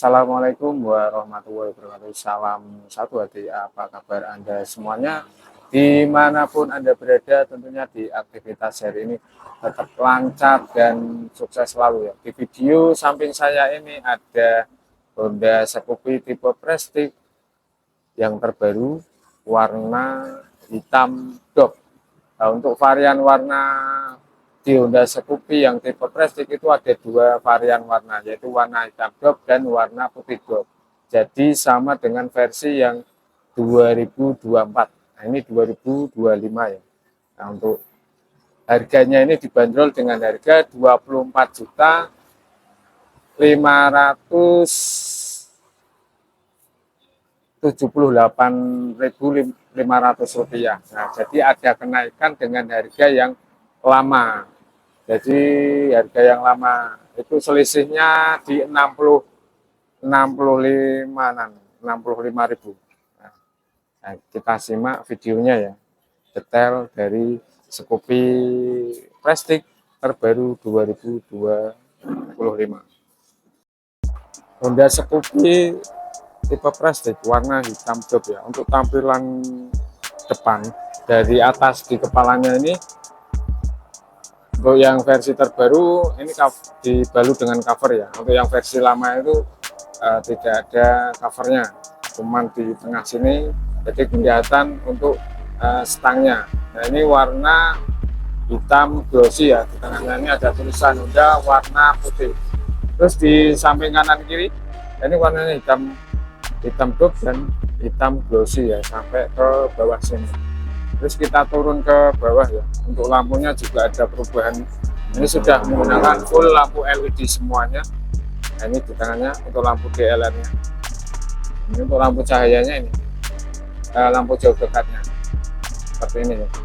Assalamualaikum warahmatullahi wabarakatuh. Salam satu hati, apa kabar Anda semuanya? Dimanapun Anda berada, tentunya di aktivitas hari ini tetap lancar dan sukses selalu ya. Di video samping saya ini ada Honda Scoopy tipe Prestige yang terbaru, warna hitam dop. Nah, untuk varian warna di Honda Scoopy yang tipe Prestige itu ada dua varian warna, yaitu warna hitam dop dan warna putih dop. Jadi sama dengan versi yang 2024. Nah, ini 2025 ya. Nah, untuk harganya ini dibanderol dengan harga 24.578.500 rupiah. Nah, jadi ada kenaikan dengan harga yang lama. Jadi harga yang lama itu selisihnya di 65.000. Nah, kita simak videonya ya, detail dari Scoopy Prestige terbaru 2025. Honda Scoopy tipe Prestige warna hitam dop ya. Untuk tampilan depan dari atas di kepalanya ini, untuk yang versi terbaru ini dibalut dengan cover ya. Untuk yang versi lama itu tidak ada covernya, cuman di tengah sini, jadi kelihatan untuk stangnya. Nah, ini warna hitam glossy ya. Di tengahnya ini ada tulisan Honda warna putih. Terus di samping kanan kiri ini warnanya hitam dop dan hitam glossy ya, sampai ke bawah sini. Terus kita turun ke bawah ya. Untuk lampunya juga ada perubahan. Ini sudah menggunakan full lampu LED semuanya. Nah, ini di tangannya untuk lampu DLR-nya. Ini untuk lampu cahayanya ini, lampu jauh dekatnya seperti ini ya. Nah,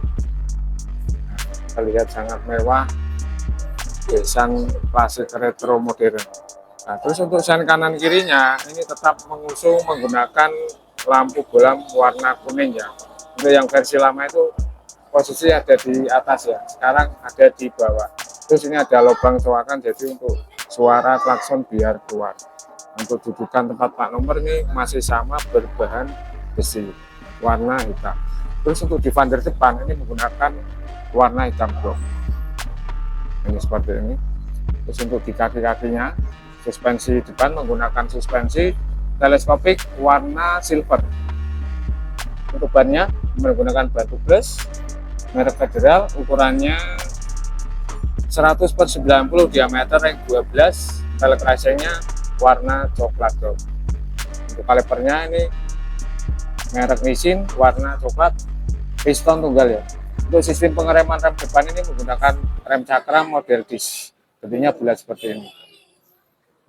terlihat sangat mewah, desain klasik retro modern. Nah, terus untuk sen kanan kirinya ini tetap mengusung menggunakan lampu bolam warna kuning ya. Untuk yang versi lama itu posisi ada di atas ya, sekarang ada di bawah. Terus ini ada lubang coakan, jadi untuk suara klakson biar keluar. Untuk dudukan tempat plat nomor ini masih sama, berbahan besi warna hitam. Terus untuk di fender depan ini menggunakan warna hitam blok. Ini seperti ini. Terus untuk di kaki-kakinya, suspensi depan menggunakan suspensi teleskopik warna silver. Untuk bannya menggunakan ban tubeless merek Federal, ukurannya 100/90, diameter ring 12, velg racingnya warna coklat dop. Untuk kalipernya ini merek Nissin warna coklat, piston tunggal ya. Untuk sistem pengereman rem depan ini menggunakan rem cakram model disc, bentuknya bulat seperti ini.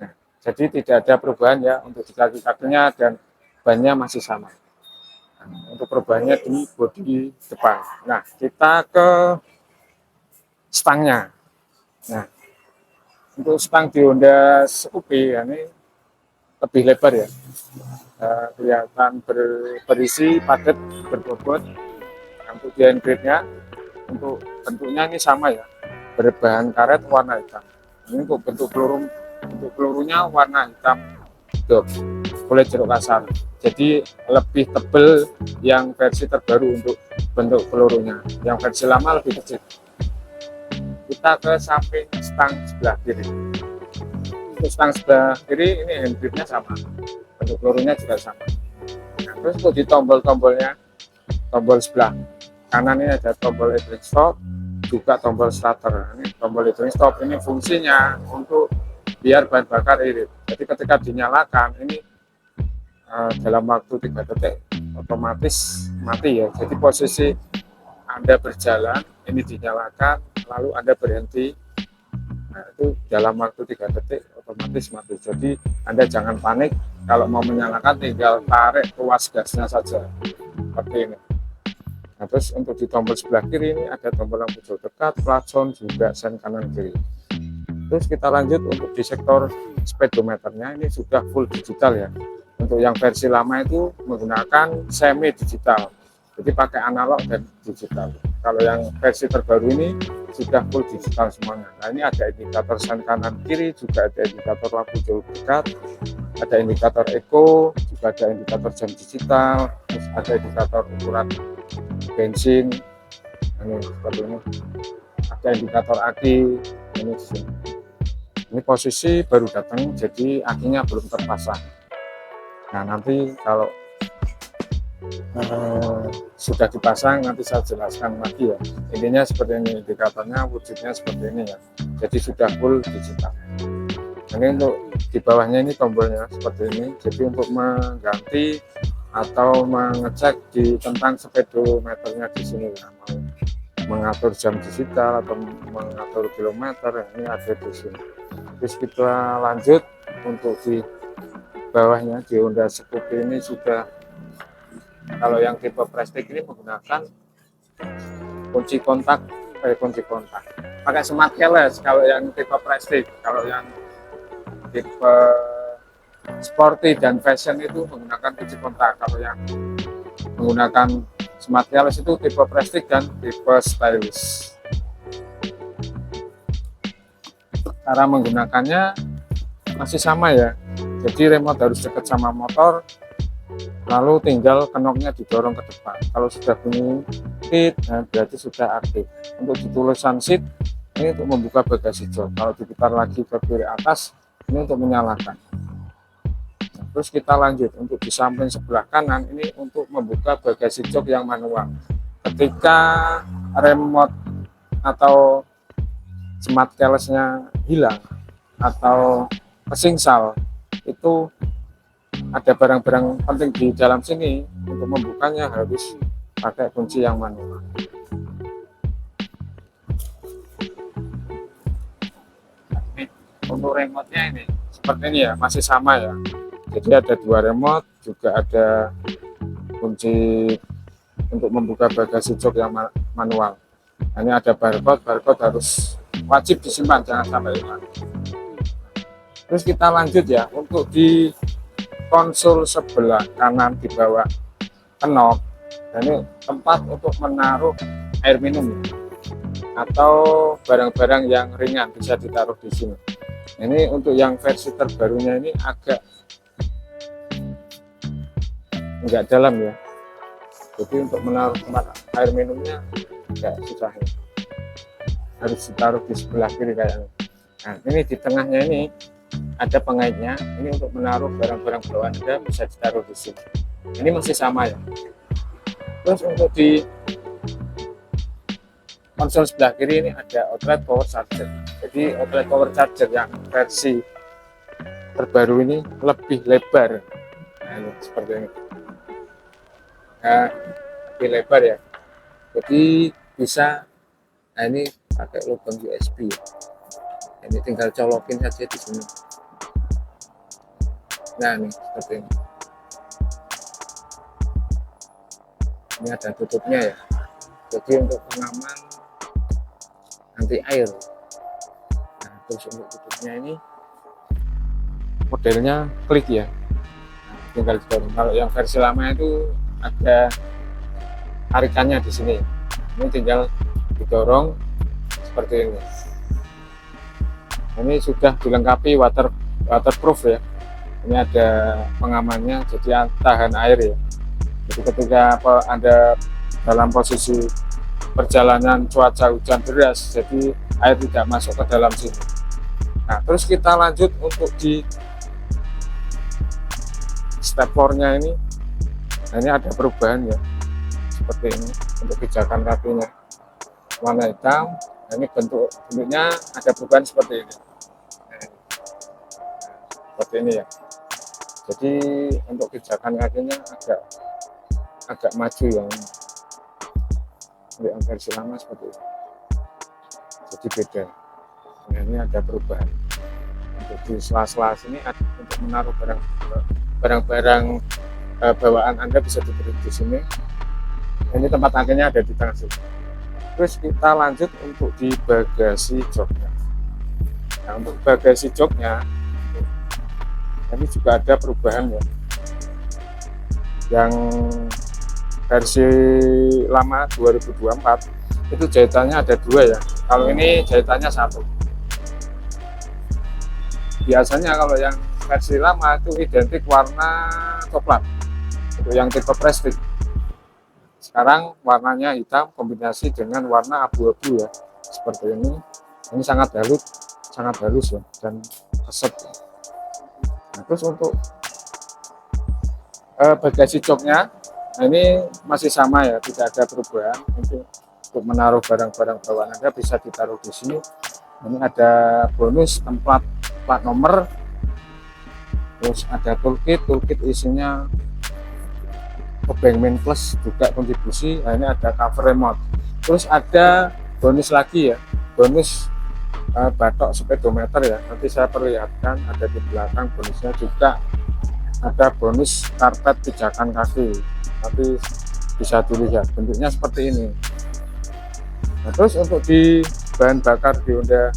Nah, jadi tidak ada perubahan ya untuk di kaki-kakinya, dan bannya masih sama. Nah, untuk perubahannya di bodi depan. Nah, kita ke stangnya. Nah, untuk stang di Honda Scoopy ini lebih lebar ya, kelihatan berisi padat, berbobot. Untuk di handgripnya, untuk bentuknya ini sama ya, berbahan karet warna hitam. Ini untuk bentuk peluru, untuk pelurunya warna hitam dop, kulit jeruk kasar. Jadi lebih tebal yang versi terbaru untuk bentuk pelurunya. Yang versi lama lebih kecil. Kita ke samping stang sebelah kiri. Untuk stang sebelah kiri ini handgripnya sama, bentuk pelurunya juga sama. Nah, terus untuk di tombol-tombolnya, tombol sebelah kanan ini ada tombol electric stop, juga tombol starter. Ini tombol electric stop ini fungsinya untuk biar bahan bakar irit. Jadi ketika dinyalakan ini dalam waktu 3 detik otomatis mati ya. Jadi posisi Anda berjalan ini dinyalakan, lalu Anda berhenti, nah itu dalam waktu 3 detik otomatis mati. Jadi Anda jangan panik, kalau mau menyalakan tinggal tarik tuas gasnya saja seperti ini. Nah, terus untuk di tombol sebelah kiri ini ada tombol lampu jauh dekat, klakson, juga sen kanan kiri. Terus kita lanjut untuk di sektor speedometernya, ini sudah full digital ya. Untuk yang versi lama itu menggunakan semi digital, jadi pakai analog dan digital. Kalau yang versi terbaru ini sudah full digital semuanya. Nah, ini ada indikator sen kanan kiri, juga ada indikator lampu jauh dekat, ada indikator eco, juga ada indikator jam digital, terus ada indikator ukuran bensin, ini seperti ini, ada indikator aki, ini di sini. Ini posisi baru datang, jadi akinya belum terpasang. Nah nanti kalau sudah dipasang nanti saya jelaskan lagi ya. Intinya seperti ini, indikatornya wujudnya seperti ini ya, jadi sudah full digital. Ini untuk di bawahnya ini tombolnya seperti ini, jadi untuk mengganti atau mengecek tentang speedometernya di sini ya, mau mengatur jam digital atau mengatur kilometer, ini ada di sini. Terus kita lanjut untuk di bawahnya di Honda Scoopy ini sudah, kalau yang tipe Prestige ini menggunakan kunci kontak pakai smart keyless kalau yang tipe Prestige. Kalau yang tipe sporty dan fashion itu menggunakan kunci kontak. Kalau yang menggunakan smart keyless itu tipe Prestige dan tipe stylish. Cara menggunakannya masih sama ya, jadi remote harus dekat sama motor, lalu tinggal knopnya didorong ke depan. Kalau sudah bunyi seat, nah berarti sudah aktif. Untuk di tulisan seat ini untuk membuka bagasi jok, kalau diputar lagi ke kiri atas ini untuk menyalakan. Nah, terus kita lanjut untuk di samping sebelah kanan ini untuk membuka bagasi jok yang manual. Ketika remote atau smart keyless-nya hilang atau kesingsal, itu ada barang-barang penting di dalam sini, untuk membukanya harus pakai kunci yang manual. Untuk remote-nya ini seperti ini ya, masih sama ya, jadi ada dua remote, juga ada kunci untuk membuka bagasi jok yang manual. Ini ada barcode harus wajib disimpan, jangan sampai hilang. Terus kita lanjut ya, untuk di konsol sebelah kanan di bawah knob, dan ini tempat untuk menaruh air minum atau barang-barang yang ringan bisa ditaruh di sini. Ini untuk yang versi terbarunya ini agak enggak dalam ya, jadi untuk menaruh tempat air minumnya agak susah ya, harus ditaruh di sebelah kiri kayaknya. Nah ini di tengahnya ini ada pengaitnya, ini untuk menaruh barang-barang bawaan Anda bisa ditaruh di sini. Ini masih sama ya. Terus untuk di konsol sebelah kiri ini ada outlet power charger. Jadi outlet power charger yang versi terbaru ini lebih lebar. Nah, ini seperti ini. Nah, lebih lebar ya. Jadi bisa, nah ini pakai lubang USB ya. Ini tinggal colokin saja di sini. Nah ini seperti ini. Ini ada tutupnya ya, jadi untuk pengaman anti air. Nah terus untuk tutupnya ini modelnya klik ya, nah, tinggal didorong. Kalau yang versi lama itu ada tarikannya di sini, ini tinggal didorong seperti ini. Ini sudah dilengkapi waterproof ya. Ini ada pengamannya, jadi tahan air ya. Jadi ketika Anda dalam posisi perjalanan cuaca hujan deras, jadi air tidak masuk ke dalam sini. Nah terus kita lanjut untuk di step 4-nya ini. Nah ini ada perubahan ya, seperti ini untuk pijakan kakinya warna hitam. Nah, ini bentuknya ada perubahan seperti ini. Nah, seperti ini ya. Jadi untuk pijakan kakinya agak maju yang versi lama seperti ini. Jadi beda. Nah, ini ada perubahan. Untuk di sela-sela sini ada untuk menaruh barang-barang bawaan Anda bisa diberi di sini. Ini tempat akhirnya ada di tengah sini. Terus kita lanjut untuk di bagasi joknya. Nah, untuk bagasi joknya ini juga ada perubahan ya. Yang versi lama 2024 itu jahitannya ada dua ya. Kalau ini jahitannya satu. Biasanya kalau yang versi lama itu identik warna coklat untuk yang tipe Prestige. Sekarang warnanya hitam kombinasi dengan warna abu-abu ya, seperti ini. Ini sangat halus ya, dan keset. Nah, terus untuk bagasi joknya, nah ini masih sama ya, tidak ada perubahan. Untuk menaruh barang-barang bawaan Anda bisa ditaruh di sini. Ini ada bonus tempat plat nomor, terus ada toolkit isinya obeng main plus juga kontribusi. Nah, ini ada cover remote, terus ada bonus lagi ya, bonus batok speedometer ya, nanti saya perlihatkan ada di belakang. Bonusnya juga ada bonus karpet pijakan kaki, nanti bisa dilihat bentuknya seperti ini. Nah, terus untuk di bahan bakar di Honda,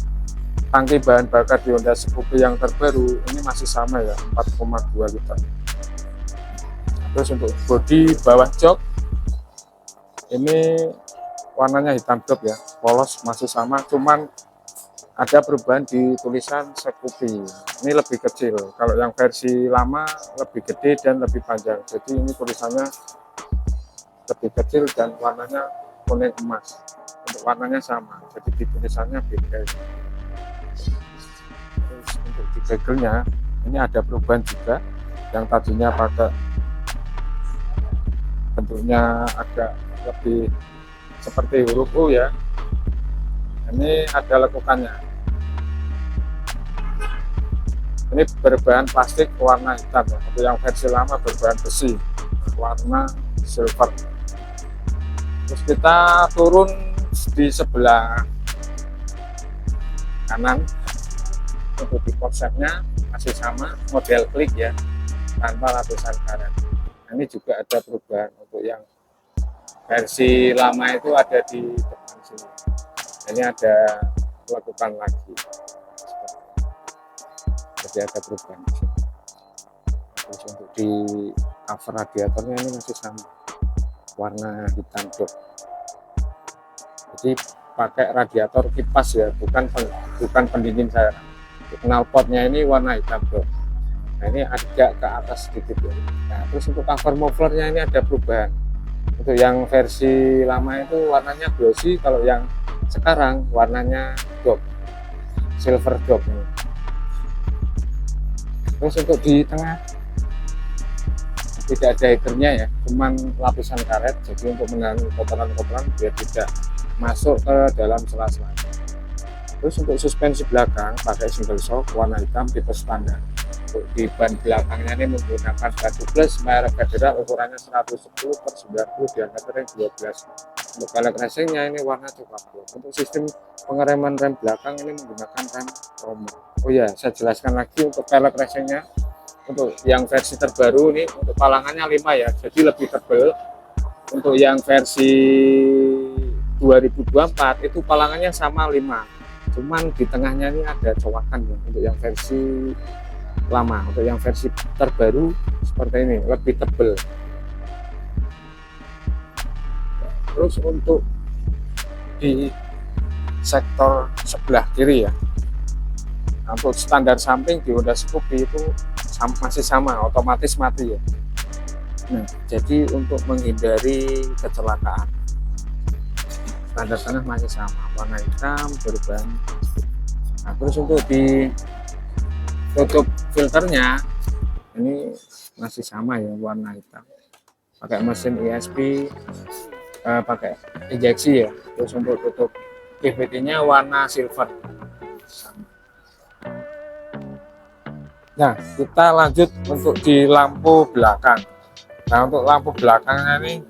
tangki bahan bakar di Honda Scoopy yang terbaru ini masih sama ya, 4,2 liter. Terus untuk bodi bawah jok ini warnanya hitam blok ya, polos masih sama, cuman ada perubahan di tulisan Scoopy, ini lebih kecil. Kalau yang versi lama lebih gede dan lebih panjang, jadi ini tulisannya lebih kecil dan warnanya kuning emas. Untuk warnanya sama, jadi di tulisannya beda. Terus untuk di bagelnya ini ada perubahan juga, yang tadinya pada bentuknya agak lebih seperti huruf U ya, ini ada lekukannya. Ini berbahan plastik warna hitam ya. Untuk yang versi lama berbahan besi warna silver. Terus kita turun di sebelah kanan. Untuk di konsepnya masih sama, model klik ya, tanpa lapisan karet. Ini juga ada perubahan. Untuk yang versi lama itu ada di depan sini, ini ada lekukan lagi, jadi ada perubahan. Terus untuk di cover radiatornya ini masih sama, warna hitam blok. Jadi pakai radiator kipas ya, bukan pendingin saya. Knalpotnya ini warna hitam blok. Nah, ini agak ke atas sedikit ya. Nah, terus untuk cover mufflernya ini ada perubahan. Untuk yang versi lama itu warnanya glossy, kalau yang sekarang warnanya dop, silver dop ini. Terus untuk di tengah tidak ada headernya ya, cuman lapisan karet, jadi untuk menahan kotoran-kotoran biar tidak masuk ke dalam sela-sela. Terus untuk suspensi belakang pakai single shock warna hitam tipe standar. Untuk di ban belakangnya ini menggunakan ban tubeless merek Federal, ukurannya 110/90, diameternya 12. Untuk velg racingnya ini warna coklat. Untuk sistem pengereman rem belakang ini menggunakan rem Romo. Oh ya, saya jelaskan lagi untuk velg racingnya. Untuk yang versi terbaru ini untuk palangannya 5 ya, jadi lebih tebal. Untuk yang versi 2024 itu palangannya sama 5, cuman di tengahnya ini ada cowakan ya, untuk yang versi lama. Untuk yang versi terbaru seperti ini, lebih tebal. Terus untuk di sektor sebelah kiri ya, untuk standar samping di Honda Scoopy itu masih sama, otomatis mati ya. Nah, jadi untuk menghindari kecelakaan, standar tengah masih sama, warna hitam berubah. Nah, terus untuk di tutup filternya ini masih sama ya, warna hitam, pakai mesin ESP, pakai injeksi ya. Terus untuk tutup PVT-nya warna silver sama. Nah, kita lanjut untuk di lampu belakang. Nah, untuk lampu belakangnya ini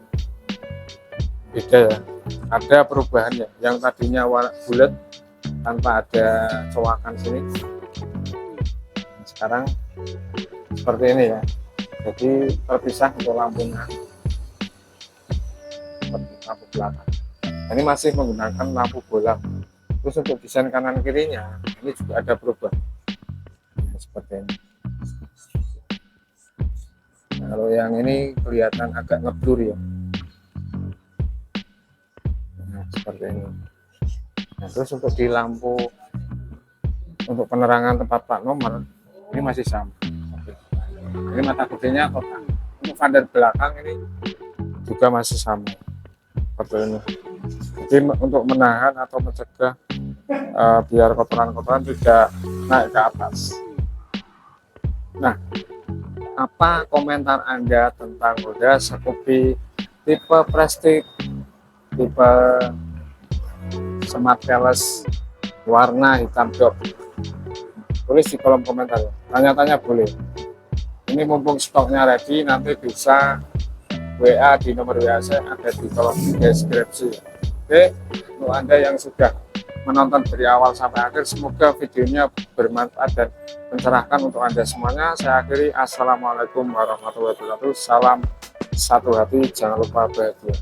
beda ya, ada perubahannya. Yang tadinya warna bulat tanpa ada cowakan sini, sekarang seperti ini ya, jadi terpisah untuk lampunya seperti lampu belakang. Ini masih menggunakan lampu bola. Terus untuk desain kanan kirinya ini juga ada perubahan seperti ini. Nah, kalau yang ini kelihatan agak ngeblur ya, nah, seperti ini. Nah, terus untuk di lampu untuk penerangan tempat plat nomor ini masih sama, Ini mata gedenya kotak. Untuk fender belakang ini juga masih sama seperti ini. Jadi untuk menahan atau mencegah biar kotoran-kotoran tidak naik ke atas. Nah, apa komentar Anda tentang Honda Scoopy tipe Prestige, tipe Smart Keyless warna hitam dop? Tulis di kolom komentar ya. Tanya-tanya boleh. Ini mumpung stoknya ready, nanti bisa WA di nomor WA saya ada di kolom deskripsi. Oke, untuk Anda yang sudah menonton dari awal sampai akhir, semoga videonya bermanfaat dan mencerahkan untuk Anda semuanya. Saya akhiri, assalamualaikum warahmatullahi wabarakatuh. Salam satu hati, jangan lupa bahagia.